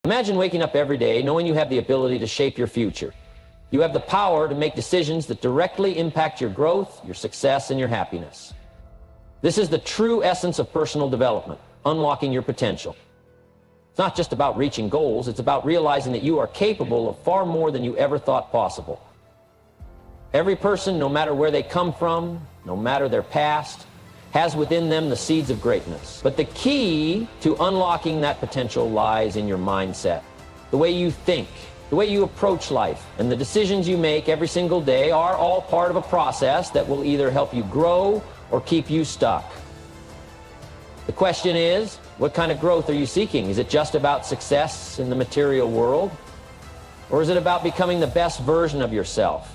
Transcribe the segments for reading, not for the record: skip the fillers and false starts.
Imagine waking up every day knowing you have the ability to shape your future. You have the power to make decisions that directly impact your growth, your success, and your happiness. This is the true essence of personal development, unlocking your potential. It's not just about reaching goals, it's about realizing that you are capable of far more than you ever thought possible. Every person, no matter where they come from, no matter their past, has within them the seeds of greatness. But the key to unlocking that potential lies in your mindset. The way you think, the way you approach life, and the decisions you make every single day are all part of a process that will either help you grow or keep you stuck. The question is, what kind of growth are you seeking? Is it just about success in the material world? Or is it about becoming the best version of yourself?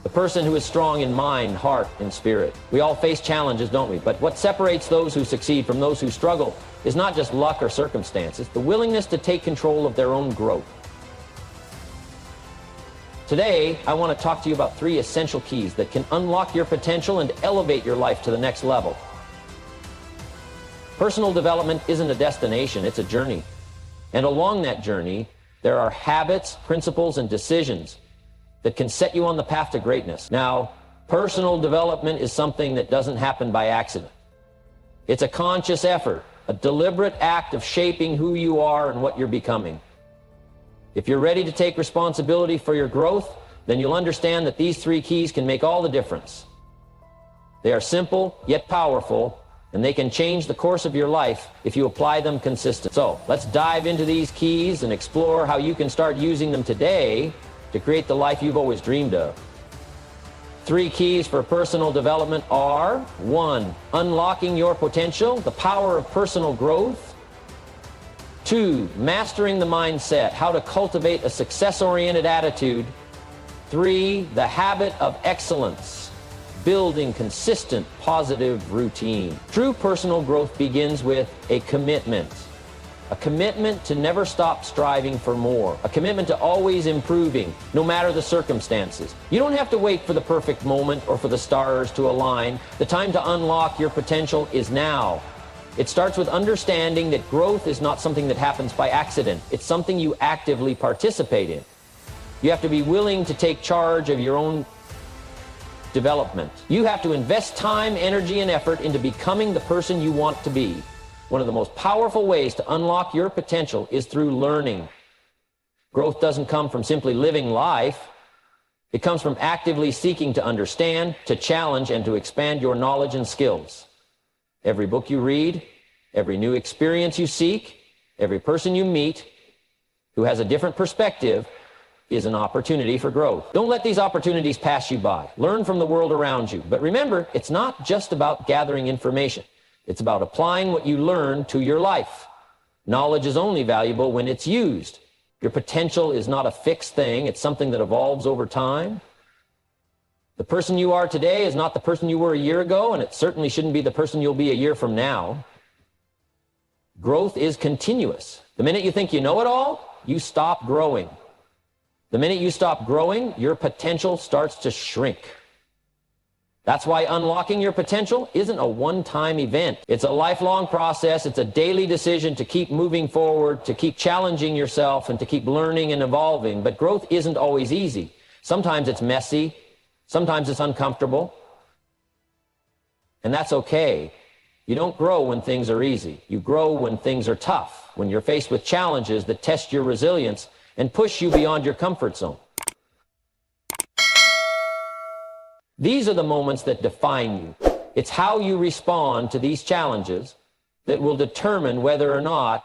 The person who is strong in mind, heart, and spirit. We all face challenges, don't we? But what separates those who succeed from those who struggle is not just luck or circumstances, the willingness to take control of their own growth. Today, I want to talk to you about 3 essential keys that can unlock your potential and elevate your life to the next level. Personal development isn't a destination, it's a journey. And along that journey, there are habits, principles, and decisions that can set you on the path to greatness. Now, personal development is something that doesn't happen by accident. It's a conscious effort, a deliberate act of shaping who you are and what you're becoming. If you're ready to take responsibility for your growth, then you'll understand that these 3 keys can make all the difference. They are simple, yet powerful, and they can change the course of your life if you apply them consistently. So, let's dive into these keys and explore how you can start using them today to create the life you've always dreamed of. 3 keys for personal development are: 1, unlocking your potential, the power of personal growth. 2, mastering the mindset, how to cultivate a success-oriented attitude. 3, the habit of excellence, building consistent, positive routine. True personal growth begins with a commitment. A commitment to never stop striving for more. A commitment to always improving, no matter the circumstances. You don't have to wait for the perfect moment or for the stars to align. The time to unlock your potential is now. It starts with understanding that growth is not something that happens by accident. It's something you actively participate in. You have to be willing to take charge of your own development. You have to invest time, energy, and effort into becoming the person you want to be. One of the most powerful ways to unlock your potential is through learning. Growth doesn't come from simply living life. It comes from actively seeking to understand, to challenge, and to expand your knowledge and skills. Every book you read, every new experience you seek, every person you meet who has a different perspective is an opportunity for growth. Don't let these opportunities pass you by. Learn from the world around you. But remember, it's not just about gathering information. It's about applying what you learn to your life. Knowledge is only valuable when it's used. Your potential is not a fixed thing. It's something that evolves over time. The person you are today is not the person you were a year ago, and it certainly shouldn't be the person you'll be a year from now. Growth is continuous. The minute you think you know it all, you stop growing. The minute you stop growing, your potential starts to shrink. That's why unlocking your potential isn't a one-time event. It's a lifelong process. It's a daily decision to keep moving forward, to keep challenging yourself, and to keep learning and evolving. But growth isn't always easy. Sometimes it's messy. Sometimes it's uncomfortable. And that's okay. You don't grow when things are easy. You grow when things are tough, when you're faced with challenges that test your resilience and push you beyond your comfort zone. These are the moments that define you. It's how you respond to these challenges that will determine whether or not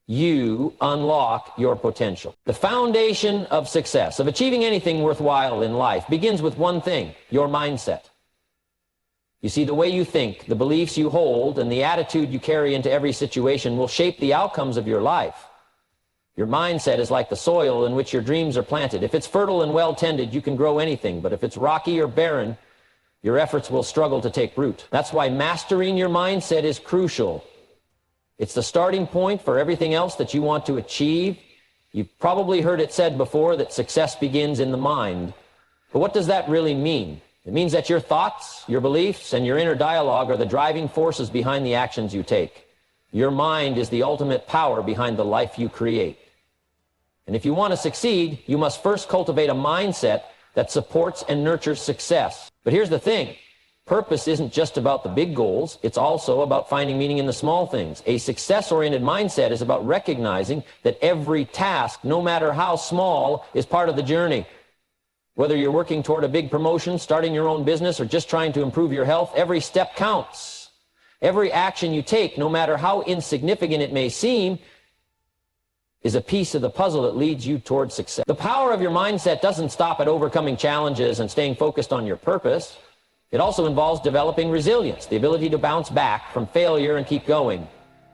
you unlock your potential. The foundation of success, of achieving anything worthwhile in life, begins with one thing: your mindset. You see, the way you think, the beliefs you hold, and the attitude you carry into every situation will shape the outcomes of your life. Your mindset is like the soil in which your dreams are planted. If it's fertile and well-tended, you can grow anything. But if it's rocky or barren, your efforts will struggle to take root. That's why mastering your mindset is crucial. It's the starting point for everything else that you want to achieve. You've probably heard it said before that success begins in the mind. But what does that really mean? It means that your thoughts, your beliefs, and your inner dialogue are the driving forces behind the actions you take. Your mind is the ultimate power behind the life you create. And if you want to succeed, you must first cultivate a mindset that supports and nurtures success. But here's the thing. Purpose isn't just about the big goals. It's also about finding meaning in the small things. A success-oriented mindset is about recognizing that every task, no matter how small, is part of the journey. Whether you're working toward a big promotion, starting your own business, or just trying to improve your health, every step counts. Every action you take, no matter how insignificant it may seem, is a piece of the puzzle that leads you toward success. The power of your mindset doesn't stop at overcoming challenges and staying focused on your purpose. It also involves developing resilience, the ability to bounce back from failure and keep going.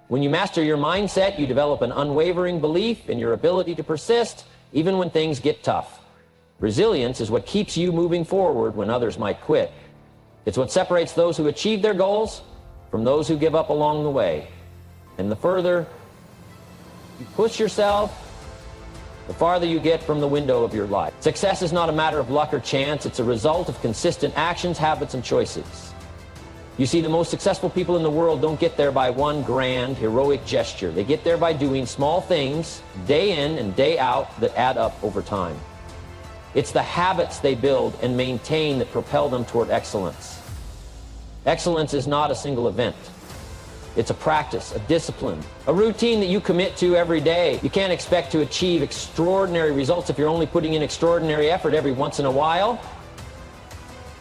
When you master your mindset, you develop an unwavering belief in your ability to persist, even when things get tough. Resilience is what keeps you moving forward when others might quit. It's what separates those who achieve their goals from those who give up along the way. And the further you push yourself, the farther you get from the window of your life. Success is not a matter of luck or chance. It's a result of consistent actions, habits, and choices. You see, the most successful people in the world don't get there by one grand, heroic gesture. They get there by doing small things, day in and day out, that add up over time. It's the habits they build and maintain that propel them toward excellence. Excellence is not a single event. It's a practice, a discipline, a routine that you commit to every day. You can't expect to achieve extraordinary results if you're only putting in extraordinary effort every once in a while.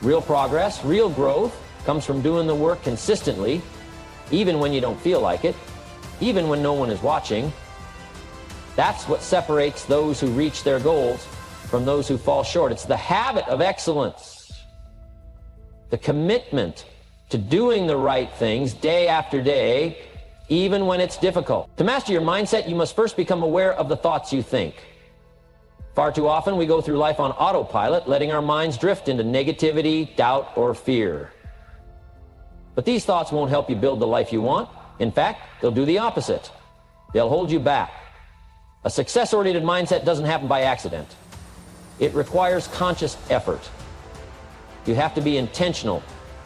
Real progress, real growth comes from doing the work consistently, even when you don't feel like it, even when no one is watching. That's what separates those who reach their goals from those who fall short. It's the habit of excellence, the commitment to doing the right things day after day, even when it's difficult. To master your mindset, you must first become aware of the thoughts you think. Far too often, we go through life on autopilot, letting our minds drift into negativity, doubt, or fear. But these thoughts won't help you build the life you want. In fact, they'll do the opposite. They'll hold you back. A success-oriented mindset doesn't happen by accident. It requires conscious effort. You have to be intentional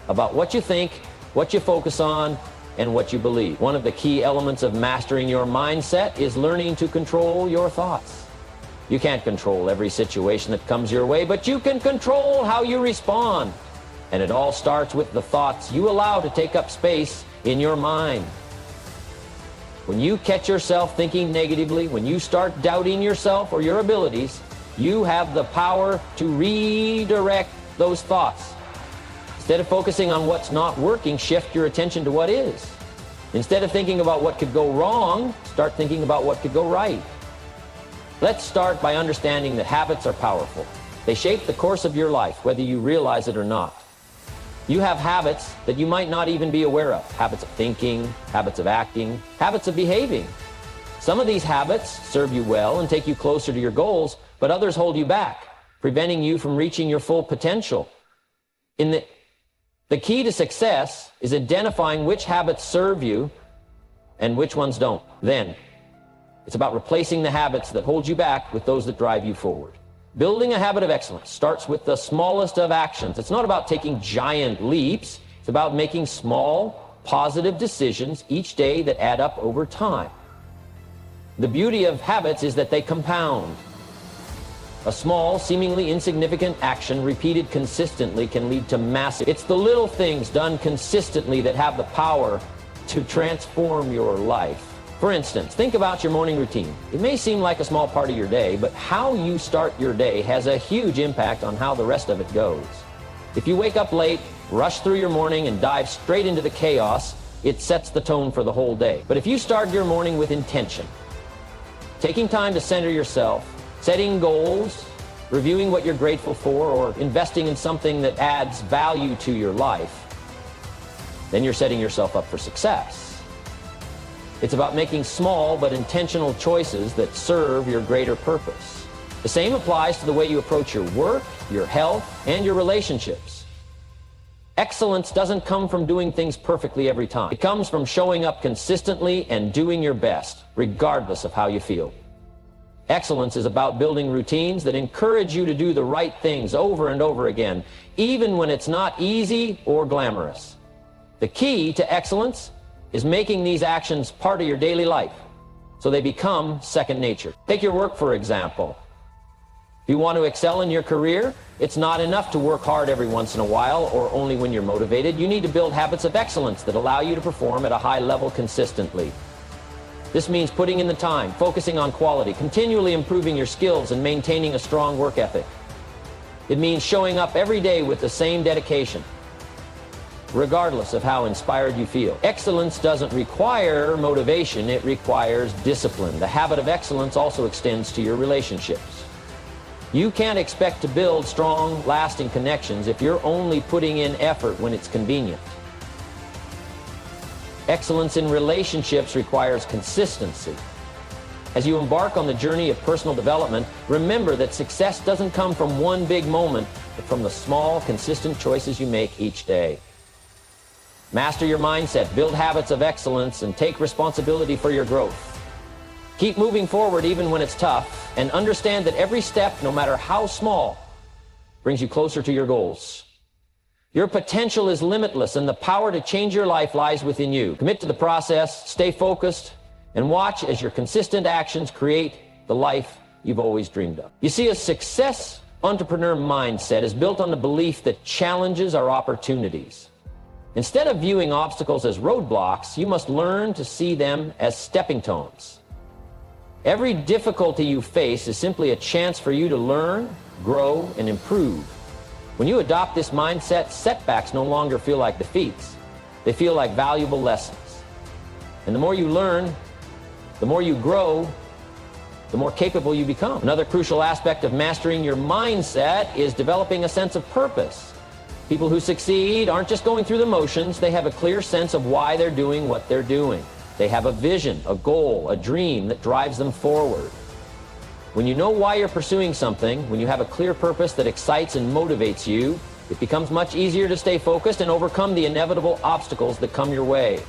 about what you think, what you focus on, and what you believe. One of the key elements of mastering your mindset is learning to control your thoughts. You can't control every situation that comes your way, but you can control how you respond. And it all starts with the thoughts you allow to take up space in your mind. When you catch yourself thinking negatively, when you start doubting yourself or your abilities, you have the power to redirect those thoughts. Instead of focusing on what's not working, shift your attention to what is. Instead of thinking about what could go wrong, start thinking about what could go right. Let's start by understanding that habits are powerful. They shape the course of your life, whether you realize it or not. You have habits that you might not even be aware of. Habits of thinking, habits of acting, habits of behaving. Some of these habits serve you well and take you closer to your goals, but others hold you back, preventing you from reaching your full potential. The key to success is identifying which habits serve you and which ones don't. Then, it's about replacing the habits that hold you back with those that drive you forward. Building a habit of excellence starts with the smallest of actions. It's not about taking giant leaps. It's about making small, positive decisions each day that add up over time. The beauty of habits is that they compound. A small, seemingly insignificant action repeated consistently can lead to massive. It's the little things done consistently that have the power to transform your life. For instance, think about your morning routine. It may seem like a small part of your day, but how you start your day has a huge impact on how the rest of it goes. If you wake up late, rush through your morning, and dive straight into the chaos, it sets the tone for the whole day. But if you start your morning with intention, taking time to center yourself, setting goals, reviewing what you're grateful for, or investing in something that adds value to your life, then you're setting yourself up for success. It's about making small but intentional choices that serve your greater purpose. The same applies to the way you approach your work, your health, and your relationships. Excellence doesn't come from doing things perfectly every time. It comes from showing up consistently and doing your best, regardless of how you feel. Excellence is about building routines that encourage you to do the right things over and over again, even when it's not easy or glamorous. The key to excellence is making these actions part of your daily life. so they become second nature. Take your work, for example. If you want to excel in your career, it's not enough to work hard every once in a while or only when you're motivated. You need to build habits of excellence that allow you to perform at a high level consistently. This means putting in the time, focusing on quality, continually improving your skills, and maintaining a strong work ethic. It means showing up every day with the same dedication, regardless of how inspired you feel. Excellence doesn't require motivation, it requires discipline. The habit of excellence also extends to your relationships. You can't expect to build strong, lasting connections if you're only putting in effort when it's convenient. Excellence in relationships requires consistency. As you embark on the journey of personal development, remember that success doesn't come from one big moment, but from the small, consistent choices you make each day. Master your mindset, build habits of excellence, and take responsibility for your growth. Keep moving forward even when it's tough, and understand that every step, no matter how small, brings you closer to your goals. Your potential is limitless, and the power to change your life lies within you. Commit to the process, stay focused, and watch as your consistent actions create the life you've always dreamed of. You see, a success entrepreneur mindset is built on the belief that challenges are opportunities. Instead of viewing obstacles as roadblocks, you must learn to see them as stepping stones. Every difficulty you face is simply a chance for you to learn, grow, and improve. When you adopt this mindset, setbacks no longer feel like defeats. They feel like valuable lessons. And the more you learn, the more you grow, the more capable you become. Another crucial aspect of mastering your mindset is developing a sense of purpose. People who succeed aren't just going through the motions. They have a clear sense of why they're doing what they're doing. They have a vision, a goal, a dream that drives them forward. When you know why you're pursuing something, when you have a clear purpose that excites and motivates you, it becomes much easier to stay focused and overcome the inevitable obstacles that come your way.